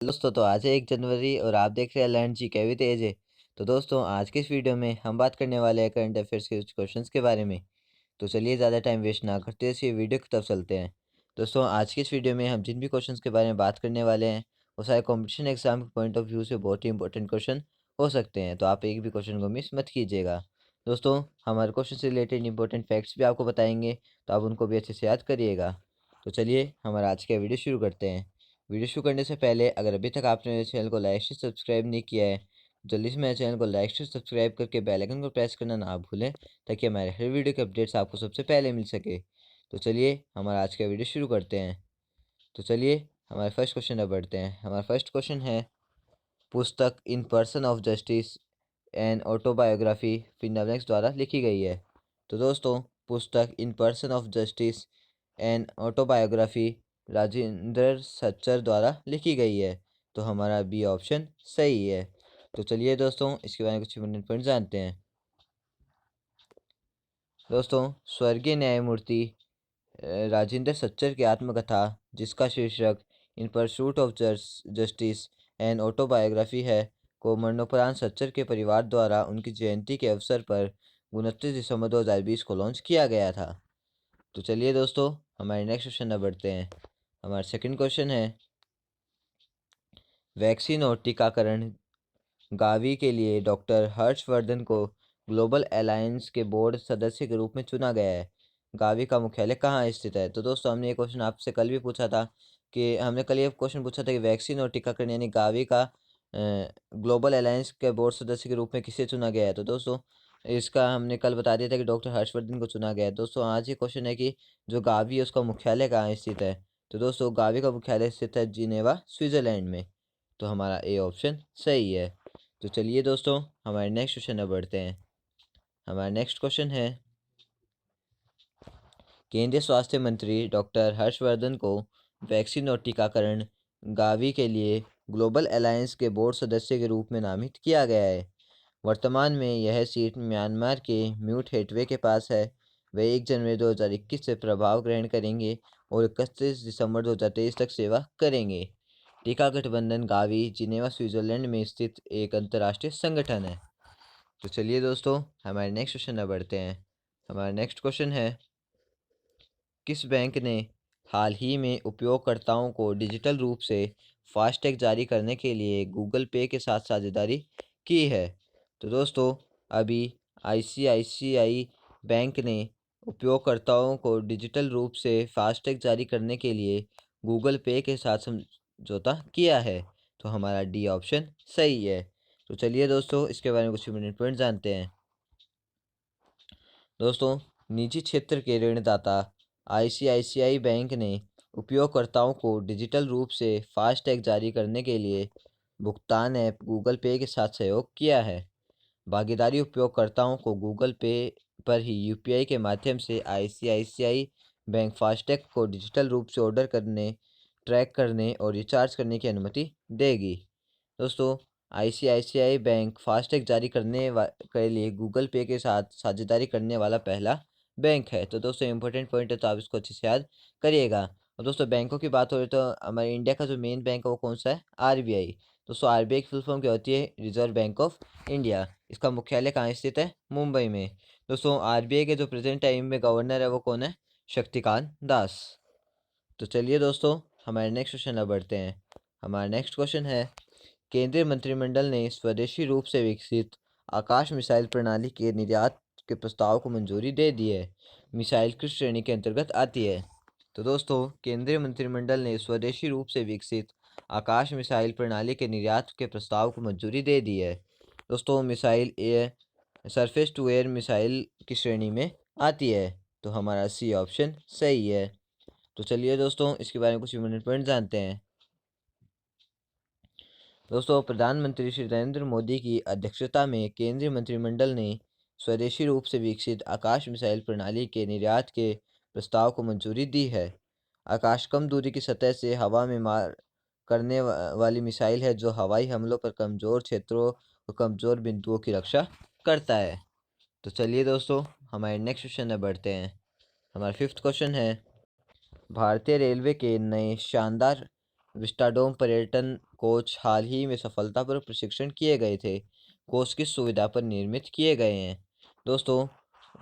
दोस्तों तो आज है 1 जनवरी और आप देख रहे हैं लर्न जी कैवी तेज है। तो दोस्तों आज की इस वीडियो में हम बात करने वाले हैं करंट अफेयर्स के कुछ क्वेश्चंस के बारे में। तो चलिए ज़्यादा टाइम वेस्ट ना करते हुए वीडियो की तरफ चलते हैं। दोस्तों आज की इस वीडियो में हम जिन भी क्वेश्चंस के बारे में बात करने वाले हैं वो सारे कॉम्पिटिशन एग्जाम के पॉइंट ऑफ व्यू से बहुत ही इंपॉर्टेंट क्वेश्चन हो सकते हैं, तो आप एक भी क्वेश्चन को मिस मत कीजिएगा। दोस्तों हमारे क्वेश्चन से रिलेटेड इंपॉर्टेंट फैक्ट्स भी आपको बताएंगे, तो आप उनको भी अच्छे से याद करिएगा। तो चलिए हमारा आज का वीडियो शुरू करते हैं। वीडियो शुरू करने से पहले अगर अभी तक आपने मेरे चैनल को लाइक से सब्सक्राइब नहीं किया है, जल्दी से मेरे चैनल को लाइक से सब्सक्राइब करके बेल आइकन को प्रेस करना ना भूलें, ताकि हमारे हर वीडियो के अपडेट्स आपको सबसे पहले मिल सके। तो चलिए हमारा आज का वीडियो शुरू करते हैं। तो चलिए हमारे फर्स्ट क्वेश्चन अब बढ़ते हैं। हमारा फर्स्ट क्वेश्चन है, पुस्तक in person of justice and autobiography Finolex द्वारा लिखी गई है। तो दोस्तों पुस्तक in person of justice and autobiography Rajendra Sachar द्वारा लिखी गई है। तो हमारा बी ऑप्शन सही है। तो चलिए दोस्तों इसके बारे में कुछ इंपॉर्टेंट पॉइंट जानते हैं। दोस्तों स्वर्गीय न्यायमूर्ति राजेंद्र सच्चर की आत्मकथा जिसका शीर्षक इन pursuit of justice and autobiography है को मरणोपरांत सच्चर के परिवार द्वारा उनकी जयंती के अवसर पर 29 दिसंबर 2020 को लॉन्च किया गया था। तो चलिए दोस्तों हमारे नेक्स्ट क्वेश्चन अब बढ़ते हैं। हमारा सेकंड क्वेश्चन है, वैक्सीन और टीकाकरण गावी के लिए डॉक्टर हर्षवर्धन को ग्लोबल अलायंस के बोर्ड सदस्य के रूप में चुना गया है। गावी का मुख्यालय कहाँ स्थित है? तो दोस्तों हमने ये क्वेश्चन आपसे कल भी पूछा था कि हमने कल ये क्वेश्चन पूछा था कि वैक्सीन और टीकाकरण यानी गावी का ग्लोबल अलायंस के बोर्ड सदस्य के रूप में किसे चुना गया है। तो दोस्तों इसका हमने कल बता दिया था कि डॉक्टर हर्षवर्धन को चुना गया है। दोस्तों आज ये क्वेश्चन है कि जो गावी है उसका मुख्यालय कहाँ स्थित है। तो दोस्तों गावी का मुख्यालय स्थित है जिनेवा स्विट्जरलैंड में। तो हमारा ए ऑप्शन सही है। तो चलिए दोस्तों हमारे नेक्स्ट क्वेश्चन अब बढ़ते हैं। हमारा नेक्स्ट क्वेश्चन है, केंद्रीय स्वास्थ्य मंत्री डॉक्टर हर्षवर्धन को वैक्सीन और टीकाकरण गावी के लिए ग्लोबल अलायंस के बोर्ड सदस्य के रूप में नामित किया गया है। वर्तमान में यह सीट म्यांमार के म्यूट हेटवे के पास है। वे 1 जनवरी 2021 से प्रभाव ग्रहण करेंगे और 31 दिसंबर 2023 तक सेवा करेंगे। टीका गठबंधन गावी जिनेवा स्विट्जरलैंड में स्थित एक अंतर्राष्ट्रीय संगठन है। तो चलिए दोस्तों हमारे नेक्स्ट क्वेश्चन में बढ़ते हैं। हमारा नेक्स्ट क्वेश्चन है, किस बैंक ने हाल ही में उपयोगकर्ताओं को डिजिटल रूप से फास्टैग जारी करने के लिए गूगल पे के साथ साझेदारी की है? तो दोस्तों अभी आईसीआईसीआई बैंक ने उपयोगकर्ताओं को डिजिटल रूप से फास्टैग जारी करने के लिए गूगल पे के साथ समझौता किया है। तो हमारा डी ऑप्शन सही है। तो चलिए दोस्तों इसके बारे में कुछ इम्पोर्टेंट पॉइंट जानते हैं। दोस्तों निजी क्षेत्र के ऋणदाता आईसीआईसीआई बैंक ने उपयोगकर्ताओं को डिजिटल रूप से फास्टैग जारी करने के लिए भुगतान ऐप गूगल पे के साथ सहयोग किया है। भागीदारी उपयोगकर्ताओं को गूगल पे पर ही यूपीआई के माध्यम से आईसीआईसीआई बैंक फास्टैग को डिजिटल रूप से ऑर्डर करने, ट्रैक करने और रिचार्ज करने की अनुमति देगी। दोस्तों आईसीआईसीआई बैंक फास्टैग जारी करने के लिए गूगल पे के साथ साझेदारी करने वाला पहला बैंक है। तो दोस्तों इंपॉर्टेंट पॉइंट है, तो आप इसको अच्छे से याद करिएगा। और दोस्तों बैंकों की बात हो रही तो हमारे इंडिया का जो मेन बैंक है वो कौन सा है? आरबीआई। दोस्तों आरबीआई की फुल फॉर्म क्या होती है? Reserve bank of India. इसका मुख्यालय कहाँ स्थित है? मुंबई में। दोस्तों आरबीआई के जो प्रेजेंट टाइम में गवर्नर है वो कौन है? शक्तिकांत दास। तो चलिए दोस्तों हमारे नेक्स्ट क्वेश्चन अब बढ़ते हैं। हमारा नेक्स्ट क्वेश्चन है, केंद्रीय मंत्रिमंडल ने स्वदेशी रूप से विकसित आकाश मिसाइल प्रणाली के निर्यात के प्रस्ताव को मंजूरी दे दी है। मिसाइल किस श्रेणी के अंतर्गत आती है? तो दोस्तों केंद्रीय मंत्रिमंडल ने स्वदेशी रूप से विकसित आकाश मिसाइल प्रणाली के निर्यात के प्रस्ताव को मंजूरी दे दी है। दोस्तों missile air surface to air missile की श्रेणी में आती है। तो हमारा सी ऑप्शन सही है। तो चलिए दोस्तों इसके बारे में कुछ इम्पोर्टेंट पॉइंट जानते हैं। दोस्तों प्रधानमंत्री श्री नरेंद्र मोदी की अध्यक्षता में केंद्रीय मंत्रिमंडल ने स्वदेशी रूप से विकसित आकाश मिसाइल प्रणाली के निर्यात के प्रस्ताव को मंजूरी दी है। आकाश कम दूरी की सतह से हवा में मार करने वाली मिसाइल है जो हवाई हमलों पर कमज़ोर क्षेत्रों और कमज़ोर बिंदुओं की रक्षा करता है। तो चलिए दोस्तों हमारे नेक्स्ट क्वेश्चन में बढ़ते हैं। हमारा फिफ्थ क्वेश्चन है, भारतीय रेलवे के नए शानदार विस्टाडोम पर्यटन कोच हाल ही में सफलतापूर्वक प्रशिक्षण किए गए थे? कोच किस सुविधा पर निर्मित किए गए हैं? दोस्तों,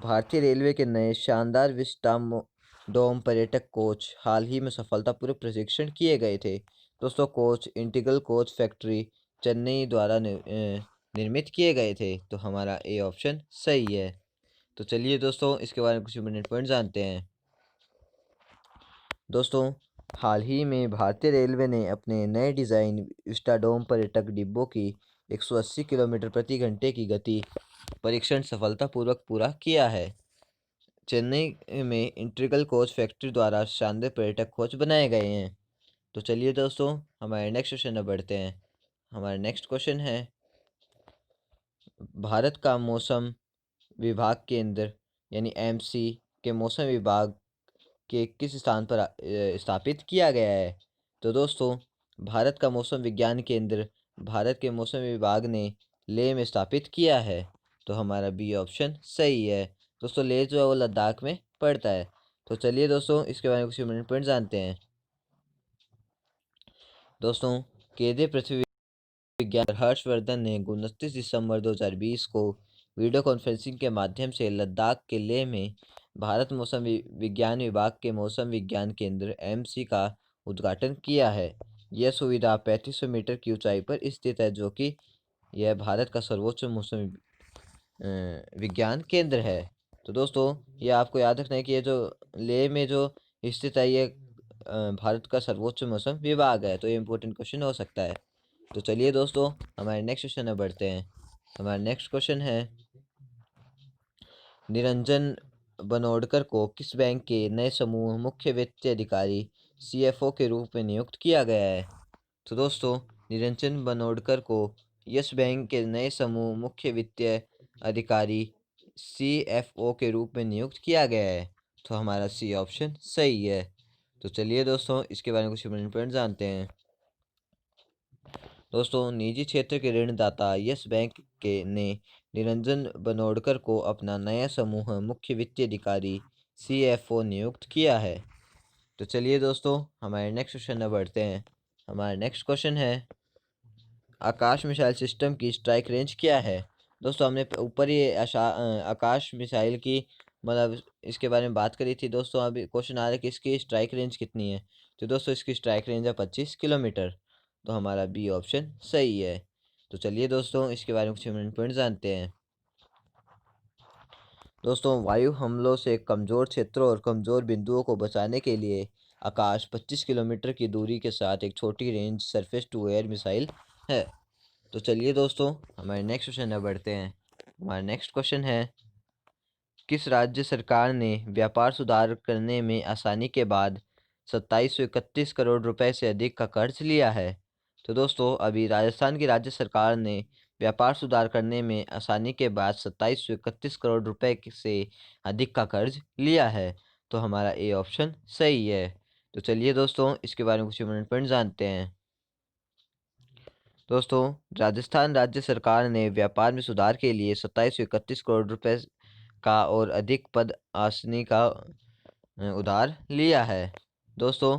भारतीय रेलवे के नए शानदार डोम पर्यटक कोच हाल ही में सफलतापूर्वक प्रशिक्षण किए गए थे। दोस्तों, coach integral coach factory Chennai द्वारा निर्मित किए गए थे। तो हमारा ए ऑप्शन सही है। तो चलिए दोस्तों, इसके बारे में कुछ मिनट पॉइंट जानते हैं। दोस्तों, हाल ही में भारतीय रेलवे ने अपने नए डिज़ाइन विस्टाडोम पर्यटक डिब्बों की 180 किलोमीटर प्रति घंटे की गति परीक्षण सफलतापूर्वक पूरा किया है। चेन्नई में इंटीग्रल कोच फैक्ट्री द्वारा शानदार पर्यटक कोच बनाए गए हैं। तो चलिए दोस्तों, हमारे नेक्स्ट क्वेश्चन में बढ़ते हैं। हमारा नेक्स्ट क्वेश्चन है, भारत का मौसम विभाग केंद्र यानी एमसी के मौसम विभाग के किस स्थान पर स्थापित किया गया है? तो दोस्तों, भारत का मौसम विज्ञान केंद्र भारत के मौसम विभाग ने लेह में स्थापित किया है। तो हमारा बी ऑप्शन सही है। दोस्तों, लेह जो है वो लद्दाख में पड़ता है। तो चलिए दोस्तों, इसके बारे में कुछ इम्पोर्टेंट पॉइंट जानते हैं। दोस्तों, केंद्रीय पृथ्वी विज्ञान हर्षवर्धन ने 29 दिसंबर 2020 को वीडियो कॉन्फ्रेंसिंग के माध्यम से लद्दाख के लेह में भारत मौसम विज्ञान विभाग के मौसम विज्ञान केंद्र एमसी का उद्घाटन किया है। यह सुविधा 3500 मीटर की ऊंचाई पर स्थित है, जो कि यह भारत का सर्वोच्च मौसम विज्ञान केंद्र है। तो दोस्तों, ये आपको याद रखना है कि ये जो लेह में जो स्थित है, ये भारत का सर्वोच्च मौसम विभाग है। तो ये इम्पोर्टेंट क्वेश्चन हो सकता है। तो चलिए दोस्तों, हमारे नेक्स्ट क्वेश्चन में बढ़ते हैं। हमारा नेक्स्ट क्वेश्चन है, निरंजन बनोडकर को किस बैंक के नए समूह मुख्य वित्तीय अधिकारी सीएफओ के रूप में नियुक्त किया गया है? तो दोस्तों, निरंजन बनोडकर को यस बैंक के नए समूह मुख्य वित्तीय अधिकारी सीएफओ के रूप में नियुक्त किया गया है। तो हमारा सी ऑप्शन सही है। तो चलिए दोस्तों, इसके बारे में कुछ इम्पोर्टेंट जानते हैं। दोस्तों, निजी क्षेत्र के ऋणदाता यस बैंक के ने निरंजन बनोडकर को अपना नया समूह मुख्य वित्तीय अधिकारी सीएफओ नियुक्त किया है। तो चलिए दोस्तों, हमारे नेक्स्ट क्वेश्चन में बढ़ते हैं। हमारा नेक्स्ट क्वेश्चन है, आकाश मिसाइल सिस्टम की स्ट्राइक रेंज क्या है? दोस्तों, हमने ऊपर ही आकाश मिसाइल की मतलब इसके बारे में बात करी थी। दोस्तों, अभी क्वेश्चन आ रहा है कि इसकी स्ट्राइक रेंज कितनी है? तो दोस्तों, इसकी स्ट्राइक रेंज है 25 किलोमीटर। तो हमारा बी ऑप्शन सही है। तो चलिए दोस्तों, इसके बारे में कुछ इम्पोर्टेंट पॉइंट जानते हैं। दोस्तों, वायु हमलों से कमज़ोर क्षेत्रों और कमज़ोर बिंदुओं को बचाने के लिए आकाश 25 किलोमीटर की दूरी के साथ एक छोटी range surface to air missile है। तो चलिए दोस्तों, हमारे नेक्स्ट क्वेश्चन में बढ़ते हैं। हमारा नेक्स्ट क्वेश्चन है, किस राज्य सरकार ने व्यापार सुधार करने में आसानी के बाद 2731 करोड़ रुपए से अधिक का कर्ज लिया है? तो दोस्तों, अभी राजस्थान की राज्य सरकार ने व्यापार सुधार करने में आसानी के बाद 2731 करोड़ रुपए से अधिक का कर्ज लिया है। तो हमारा ए ऑप्शन सही है। तो चलिए दोस्तों, इसके बारे में कुछ इम्पोर्टेंट पॉइंट जानते हैं। दोस्तों, राजस्थान राज्य सरकार ने व्यापार में सुधार के लिए 2731 करोड़ रुपए का और अधिक पद आसनी का उधार लिया है। दोस्तों,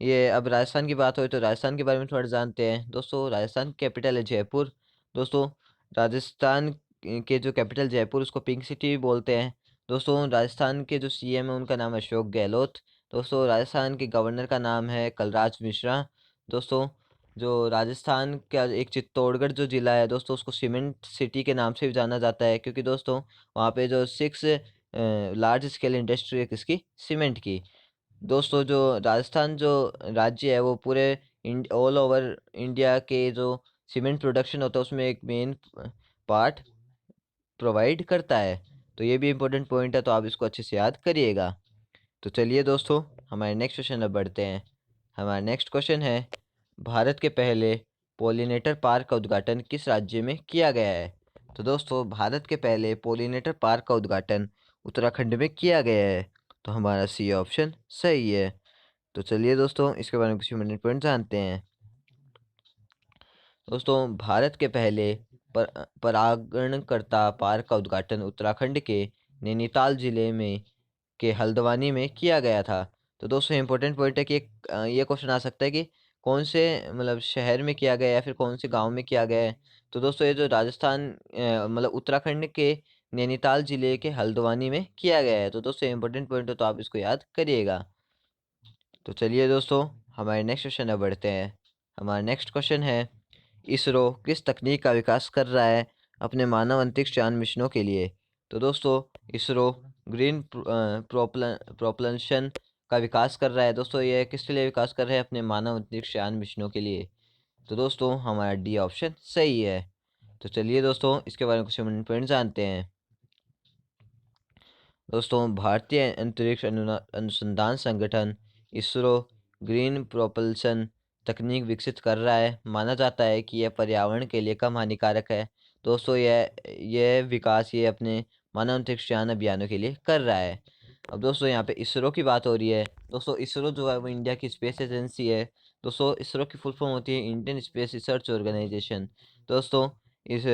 ये अब राजस्थान की बात हो तो राजस्थान के बारे में थोड़ा जानते हैं। दोस्तों, राजस्थान की कैपिटल है जयपुर। दोस्तों, राजस्थान के जो कैपिटल जयपुर, उसको पिंक सिटी भी बोलते हैं। दोस्तों, राजस्थान के जो सीएम है उनका नाम है अशोक गहलोत। दोस्तों, राजस्थान के गवर्नर का नाम है कलराज मिश्रा। दोस्तों, जो राजस्थान का एक चित्तौड़गढ़ जो ज़िला है दोस्तों, उसको सीमेंट सिटी के नाम से भी जाना जाता है, क्योंकि दोस्तों वहाँ पे जो 6 लार्ज स्केल इंडस्ट्री है किसकी, सीमेंट की। दोस्तों, जो राजस्थान जो राज्य है वो पूरे ऑल ओवर इंडिया के जो सीमेंट प्रोडक्शन होता है उसमें एक मेन पार्ट प्रोवाइड करता है। तो ये भी इम्पोर्टेंट पॉइंट है, तो आप इसको अच्छे से याद करिएगा। तो चलिए दोस्तों, हमारे नेक्स्ट क्वेश्चन में बढ़ते हैं। हमारा नेक्स्ट क्वेश्चन है, भारत के पहले पोलिनेटर पार्क का उद्घाटन किस राज्य में किया गया है? तो दोस्तों, भारत के पहले पोलिनेटर पार्क का उद्घाटन उत्तराखंड में किया गया है। तो हमारा सी ऑप्शन सही है। तो चलिए दोस्तों, इसके बारे में कुछ इम्पोर्टेंट पॉइंट जानते हैं। दोस्तों, भारत के पहले परागणकर्ता पार्क का उद्घाटन उत्तराखंड के नैनीताल जिले में के हल्द्वानी में किया गया था। तो दोस्तों, इम्पोर्टेंट पॉइंट है कि ये क्वेश्चन आ सकता है कि कौन से मतलब शहर में किया गया है या फिर कौन से गांव में किया गया है? तो दोस्तों ये जो राजस्थान मतलब उत्तराखंड के नैनीताल जिले के हल्द्वानी में किया गया है। तो दोस्तों इंपॉर्टेंट पॉइंट हो तो आप इसको याद करिएगा। तो चलिए दोस्तों हमारे नेक्स्ट क्वेश्चन में बढ़ते हैं। हमारा नेक्स्ट क्वेश्चन है, इसरो किस तकनीक का विकास कर रहा है अपने मानव अंतरिक्ष यान मिशनों के लिए? तो दोस्तों इसरो ग्रीन प्रोपल्शन का विकास कर रहा है। दोस्तों ये किसके लिए विकास कर रहे हैं? अपने मानव अंतरिक्ष यान मिशनों के लिए। तो दोस्तों हमारा डी ऑप्शन सही है। तो चलिए दोस्तों इसके बारे में कुछ पॉइंट जानते हैं। दोस्तों भारतीय अंतरिक्ष अनुसंधान संगठन इसरो ग्रीन प्रोपल्शन तकनीक विकसित कर रहा है। माना जाता है कि यह पर्यावरण के लिए कम हानिकारक है। दोस्तों यह विकास ये अपने मानव अंतरिक्ष यान अभियानों के लिए कर रहा है। अब दोस्तों यहाँ पे इसरो की बात हो रही है। दोस्तों इसरो जो है वो इंडिया की स्पेस एजेंसी है। दोस्तों इसरो की फुल फॉर्म होती है इंडियन स्पेस रिसर्च ऑर्गेनाइजेशन। दोस्तों इस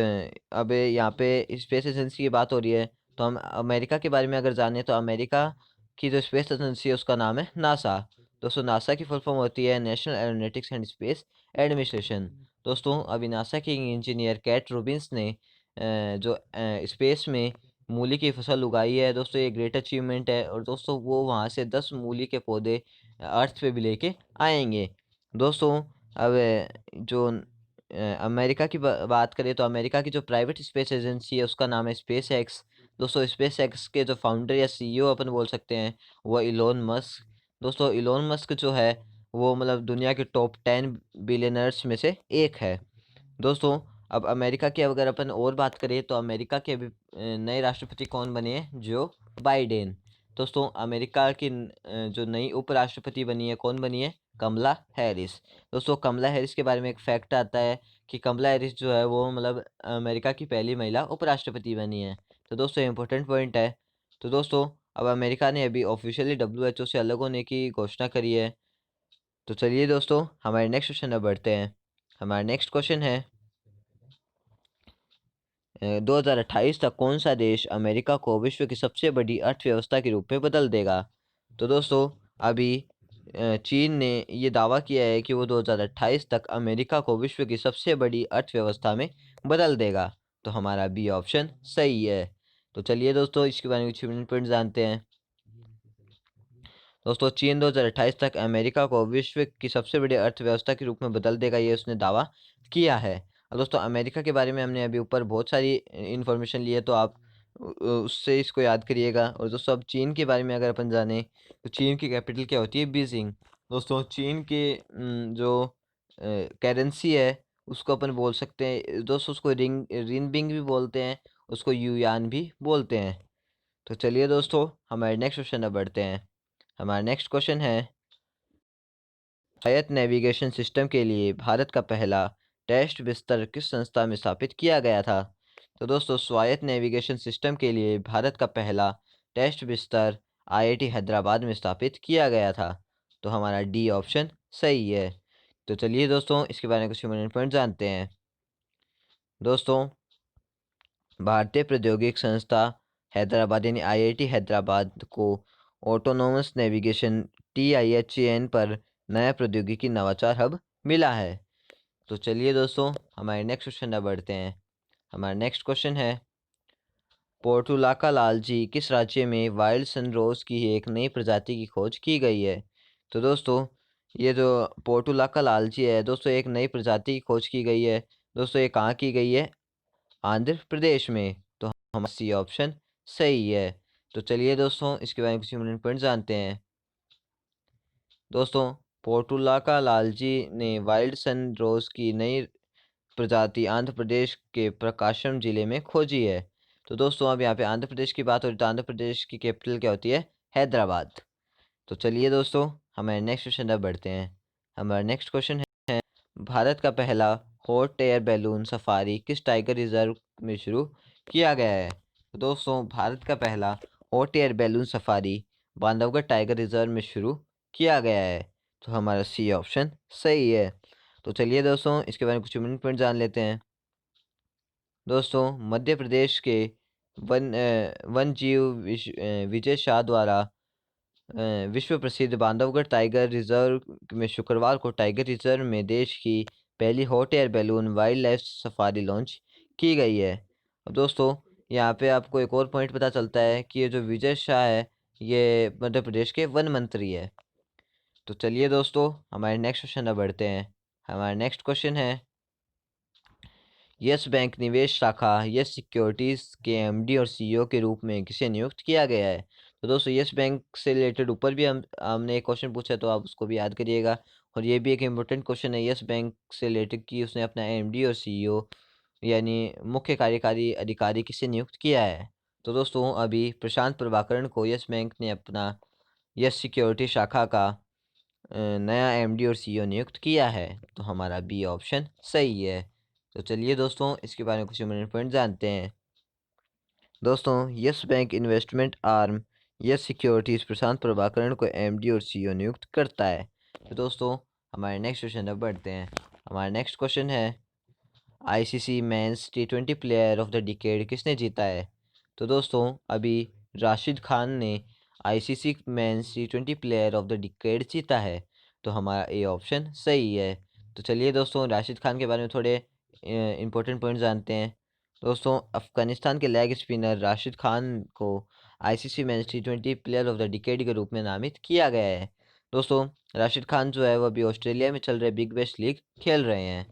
अब यहाँ पे स्पेस एजेंसी की बात हो रही है, तो हम अमेरिका के बारे में अगर जाने तो अमेरिका की जो स्पेस एजेंसी है उसका नाम है नासा। दोस्तों नासा की फुल फॉर्म होती है national aeronautics and space administration. दोस्तों अभी नासा के इंजीनियर कैट रूबिन्स ने जो स्पेस में मूली की फसल उगाई है। दोस्तों ये ग्रेट अचीवमेंट है और दोस्तों वो वहाँ से 10 मूली के पौधे अर्थ पे भी लेके आएंगे। दोस्तों अब जो अमेरिका की बात करें तो अमेरिका की जो प्राइवेट स्पेस एजेंसी है उसका नाम है स्पेस एक्स। दोस्तों स्पेस एक्स के जो फाउंडर या सीईओ अपन बोल सकते हैं वो इलोन मस्क। दोस्तों इलोन मस्क जो है वो मतलब दुनिया के टॉप 10 बिलियनर्स में से एक है। दोस्तों अब अमेरिका की अगर अपन और बात करें तो अमेरिका के अभी नए राष्ट्रपति कौन बने हैं? Joe Biden. दोस्तों अमेरिका की जो नई उपराष्ट्रपति बनी है कौन बनी है? कमला हैरिस। दोस्तों कमला हैरिस के बारे में एक फैक्ट आता है कि कमला हैरिस जो है वो मतलब अमेरिका की पहली महिला उपराष्ट्रपति बनी है। तो दोस्तों इम्पोर्टेंट पॉइंट है। तो दोस्तों अब अमेरिका ने अभी ऑफिशियली WHO से अलग होने की घोषणा करी है। तो चलिए दोस्तों हमारे नेक्स्ट क्वेश्चन में बढ़ते हैं। हमारा नेक्स्ट क्वेश्चन है 2028 तक कौन सा देश अमेरिका को विश्व की सबसे बड़ी अर्थव्यवस्था के रूप में बदल देगा? तो दोस्तों अभी चीन ने ये दावा किया है कि वो 2028 तक अमेरिका को विश्व की सबसे बड़ी अर्थव्यवस्था में बदल देगा। तो हमारा बी ऑप्शन सही है। तो चलिए दोस्तों इसके बारे में कुछ पॉइंट जानते हैं। दोस्तों चीन 2028 तक अमेरिका को विश्व की सबसे बड़ी अर्थव्यवस्था के रूप में बदल देगा, ये उसने दावा किया है। और दोस्तों अमेरिका के बारे में हमने अभी ऊपर बहुत सारी इन्फॉर्मेशन ली है, तो आप उससे इसको याद करिएगा। और दोस्तों अब चीन के बारे में अगर अपन जाने तो चीन की कैपिटल क्या होती है? बीजिंग। दोस्तों चीन के जो करेंसी है उसको अपन बोल सकते हैं दोस्तों, उसको रिनबिंग भी बोलते हैं, उसको युयान भी बोलते हैं। तो चलिए दोस्तों हमारे नेक्स्ट क्वेश्चन में बढ़ते हैं। हमारा नेक्स्ट क्वेश्चन है, स्वायत्त नेविगेशन सिस्टम के लिए भारत का पहला टेस्ट बिस्तर किस संस्था में स्थापित किया गया था? तो दोस्तों स्वायत्त नेविगेशन सिस्टम के लिए भारत का पहला टेस्ट बिस्तर IIT हैदराबाद में स्थापित किया गया था। तो हमारा डी ऑप्शन सही है। तो चलिए दोस्तों इसके बारे में कुछ इम्पोर्टेंट पॉइंट जानते हैं। दोस्तों भारतीय प्रौद्योगिकी संस्था हैदराबाद यानी IIT हैदराबाद को ऑटोनोमस नेविगेशन TIHN पर नया प्रौद्योगिकी नवाचार हब मिला है। तो चलिए दोस्तों हमारे नेक्स्ट क्वेश्चन में बढ़ते हैं। हमारा नेक्स्ट क्वेश्चन है, पोर्टुलाका लालजी किस राज्य में वाइल्ड सनरोज की एक नई प्रजाति की खोज की गई है? तो दोस्तों ये जो पोर्टुलाका लालजी है दोस्तों एक नई प्रजाति की खोज की गई है। दोस्तों ये कहाँ की गई है? आंध्र प्रदेश में। तो हमारा सी ऑप्शन सही है। तो चलिए दोस्तों इसके बारे में कुछ इम्पोर्टेंट पॉइंट जानते हैं। दोस्तों पोर्टुलाका लालजी ने वाइल्ड सन रोज की नई प्रजाति आंध्र प्रदेश के प्रकाशम जिले में खोजी है। तो दोस्तों अब यहाँ पे आंध्र प्रदेश की बात हो रही तो आंध्र प्रदेश की कैपिटल क्या होती है? हैदराबाद। तो चलिए दोस्तों हमारे नेक्स्ट क्वेश्चन अब बढ़ते हैं। हमारा नेक्स्ट क्वेश्चन है, भारत का पहला हॉट एयर बैलून सफारी किस टाइगर रिजर्व में शुरू किया गया है? तो दोस्तों भारत का पहला hot air balloon safari Bandhavgarh tiger reserve में शुरू किया गया है। तो हमारा सी ऑप्शन सही है। तो चलिए दोस्तों इसके बारे में कुछ इम्पोर्टेंट पॉइंट जान लेते हैं। दोस्तों मध्य प्रदेश के वन जीव विजय शाह द्वारा विश्व प्रसिद्ध बांधवगढ़ टाइगर रिजर्व में शुक्रवार को टाइगर रिजर्व में देश की पहली hot air balloon wild life safari launch की गई है। अब दोस्तों, यहाँ पे आपको एक और पॉइंट पता चलता है कि ये जो विजय शाह है, ये मध्य प्रदेश के वन मंत्री है। तो चलिए दोस्तों, हमारे नेक्स्ट क्वेश्चन में बढ़ते हैं। हमारा नेक्स्ट क्वेश्चन है, यस बैंक निवेश शाखा यस सिक्योरिटीज़ के एमडी और सीईओ के रूप में किसे नियुक्त किया गया है? तो दोस्तों, यस बैंक से रिलेटेड ऊपर भी हमने एक क्वेश्चन पूछा, तो आप उसको भी याद करिएगा। और ये भी एक इम्पोर्टेंट क्वेश्चन है यस बैंक से रिलेटेड कि उसने अपना एमडी और सीईओ यानी मुख्य कार्यकारी अधिकारी किसे नियुक्त किया है? तो दोस्तों, अभी प्रशांत प्रभाकरण को यस बैंक ने अपना यस सिक्योरिटी शाखा का नया एमडी और सीईओ नियुक्त किया है। तो हमारा बी ऑप्शन सही है। तो चलिए दोस्तों, इसके बारे में कुछ इम्पोर्टेंट पॉइंट जानते हैं। दोस्तों, yes bank investment arm yes securities Prashant Prabhakaran को एमडी और सीईओ नियुक्त करता है। तो दोस्तों, हमारे नेक्स्ट क्वेश्चन अब बढ़ते हैं। हमारा नेक्स्ट क्वेश्चन है, ICC men's T20 player of the decade किसने जीता है? तो दोस्तों, अभी राशिद खान ने ICC men's T20 player of the decade जीता है। तो हमारा ए ऑप्शन सही है। तो चलिए दोस्तों, राशिद खान के बारे में थोड़े इंपॉर्टेंट पॉइंट जानते हैं। दोस्तों, अफगानिस्तान के लेग स्पिनर राशिद खान को ICC men's T20 player of the decade के रूप में नामित किया गया है। दोस्तों, राशिद खान जो है वो अभी ऑस्ट्रेलिया में चल रहे बिग बैश लीग खेल रहे हैं।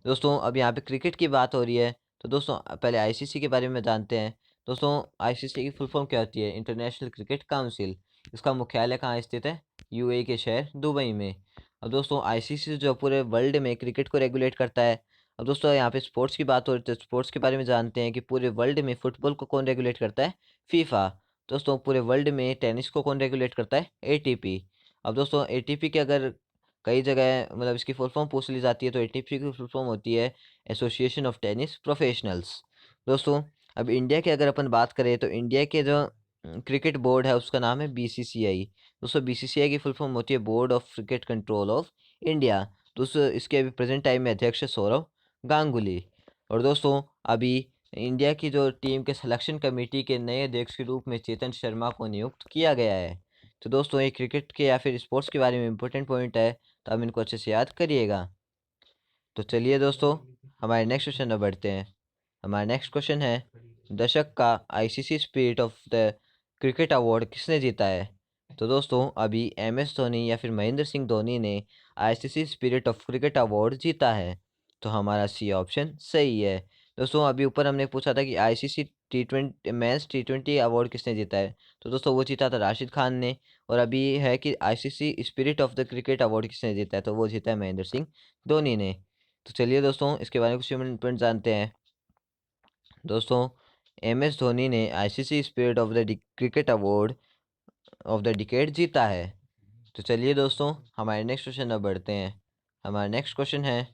दोस्तों, अब यहाँ पे क्रिकेट की बात हो रही है, तो दोस्तों पहले आईसीसी के बारे में जानते हैं। दोस्तों, आईसीसी की फुल फॉर्म क्या होती है? International cricket council. इसका मुख्यालय कहाँ स्थित है? यूएई के शहर दुबई में। अब दोस्तों, आईसीसी जो पूरे वर्ल्ड में क्रिकेट को रेगुलेट करता है। अब दोस्तों, यहाँ पे स्पोर्ट्स की बात हो रही है, तो स्पोर्ट्स के बारे में जानते हैं कि पूरे वर्ल्ड में फुटबॉल को कौन रेगुलेट करता है? फीफा। दोस्तों, पूरे वर्ल्ड में टेनिस को कौन रेगुलेट करता है? एटीपी। अब दोस्तों, एटीपी के अगर कई जगह मतलब इसकी फुल फॉर्म पूछ ली जाती है, तो एटीपी की फुल फॉर्म होती है एसोसिएशन ऑफ टेनिस प्रोफेशनल्स। दोस्तों, अब इंडिया की अगर अपन बात करें, तो इंडिया के जो क्रिकेट बोर्ड है उसका नाम है बीसीसीआई। दोस्तों, बीसीसीआई की फुल फॉर्म होती है board of cricket control of India. दोस्तों, इसके अभी प्रेजेंट टाइम में अध्यक्ष है सौरव गांगुली। और दोस्तों, अभी इंडिया की जो टीम के सिलेक्शन कमेटी के नए अध्यक्ष के रूप में चेतन शर्मा को नियुक्त किया गया है। तो दोस्तों, ये क्रिकेट के या फिर स्पोर्ट्स के बारे में इंपॉर्टेंट पॉइंट है, तो आप इनको अच्छे से याद करिएगा। तो चलिए दोस्तों, हमारे नेक्स्ट क्वेश्चन में बढ़ते हैं। हमारा नेक्स्ट क्वेश्चन है, दशक का ICC spirit of the cricket award किसने जीता है? तो दोस्तों, अभी एमएस धोनी या फिर महेंद्र सिंह धोनी ने ICC spirit of cricket award जीता है। तो हमारा सी ऑप्शन सही है। दोस्तों, अभी ऊपर हमने पूछा था कि आईसीसी टी20 मैच टी20 अवार्ड किसने जीता है, तो दोस्तों वो जीता था राशिद खान ने। और अभी है कि ICC spirit of the cricket award किसने जीता है, तो वो जीता है महेंद्र सिंह धोनी ने। तो चलिए दोस्तों, इसके बारे में कुछ पॉइंट जानते हैं। दोस्तों, एमएस धोनी ने ICC spirit of the cricket award of the decade जीता है। तो चलिए दोस्तों, हमारे नेक्स्ट क्वेश्चन अब बढ़ते हैं। हमारा नेक्स्ट क्वेश्चन है,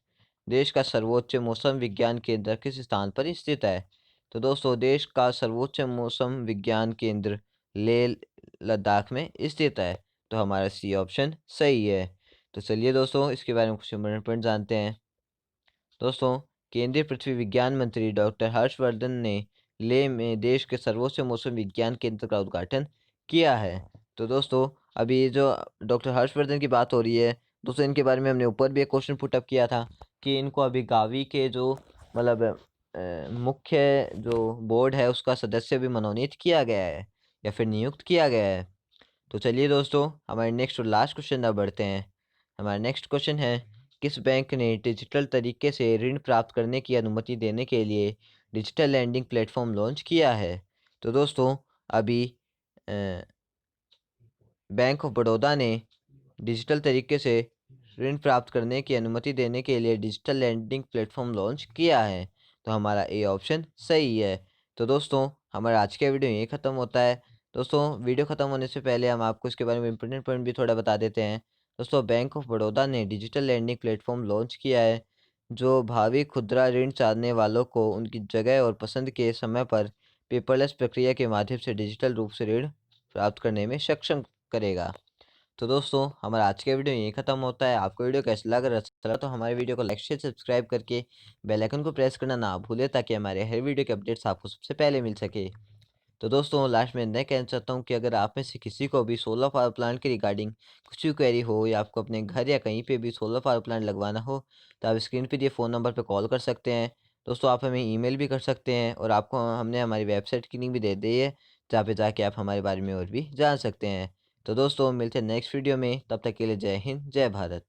देश का सर्वोच्च मौसम विज्ञान केंद्र किस स्थान पर स्थित है? तो दोस्तों, देश का सर्वोच्च मौसम विज्ञान केंद्र लेह लद्दाख में स्थित है। तो हमारा सी ऑप्शन सही है। तो चलिए दोस्तों, इसके बारे में कुछ इम्पोर्टेंट पॉइंट जानते हैं। दोस्तों, केंद्रीय पृथ्वी विज्ञान मंत्री डॉक्टर हर्षवर्धन ने लेह में देश के सर्वोच्च मौसम विज्ञान केंद्र का उद्घाटन किया है। तो दोस्तों, अभी जो डॉक्टर हर्षवर्धन की बात हो रही है, दोस्तों इनके बारे में हमने ऊपर भी एक क्वेश्चन पुटअप किया था कि इनको अभी गावी के जो मतलब मुख्य जो बोर्ड है उसका सदस्य भी मनोनीत किया गया है या फिर नियुक्त किया गया है। तो चलिए दोस्तों, हमारे नेक्स्ट और लास्ट क्वेश्चन अब बढ़ते हैं। हमारा नेक्स्ट क्वेश्चन है, किस बैंक ने डिजिटल तरीके से ऋण प्राप्त करने की अनुमति देने के लिए डिजिटल लैंडिंग प्लेटफॉर्म लॉन्च किया है? तो दोस्तों, अभी बैंक ऑफ बड़ौदा ने डिजिटल तरीके से ऋण प्राप्त करने की अनुमति देने के लिए डिजिटल लैंडिंग प्लेटफॉर्म लॉन्च किया है। तो हमारा ए ऑप्शन सही है। तो दोस्तों, हमारा आज का वीडियो यहीं ख़त्म होता है। दोस्तों, वीडियो ख़त्म होने से पहले हम आपको इसके बारे में इंपॉर्टेंट पॉइंट भी थोड़ा बता देते हैं। दोस्तों, बैंक ऑफ बड़ौदा ने डिजिटल लैंडिंग प्लेटफॉर्म लॉन्च किया है, जो भावी खुदरा ऋण चाहने वालों को उनकी जगह और पसंद के समय पर पेपरलेस प्रक्रिया के माध्यम से डिजिटल रूप से ऋण प्राप्त करने में सक्षम करेगा। तो दोस्तों, हमारा आज का वीडियो यहीं ख़त्म होता है। आपको वीडियो कैसा लगा? अच्छा लगा तो हमारे वीडियो को लाइक शेयर सब्सक्राइब करके बेल आइकन को प्रेस करना ना भूलें, ताकि हमारे हर वीडियो के अपडेट्स आपको सबसे पहले मिल सके। तो दोस्तों लास्ट में मैं कहना चाहता हूँ कि अगर आप में से किसी को भी सोलर पावर प्लांट के रिगार्डिंग कुछ भी क्वेरी हो या आपको अपने घर या कहीं पे भी सोलर पावर प्लांट लगवाना हो, तो आप स्क्रीन पे दिए फ़ोन नंबर पे कॉल कर सकते हैं। दोस्तों आप हमें ईमेल भी कर सकते हैं और आपको हमने हमारी वेबसाइट की लिंक भी दे दी है, जहाँ पे जाके आप हमारे बारे में और भी जान सकते हैं। तो दोस्तों मिलते हैं नेक्स्ट वीडियो में, तब तक के लिए जय हिंद, जय भारत।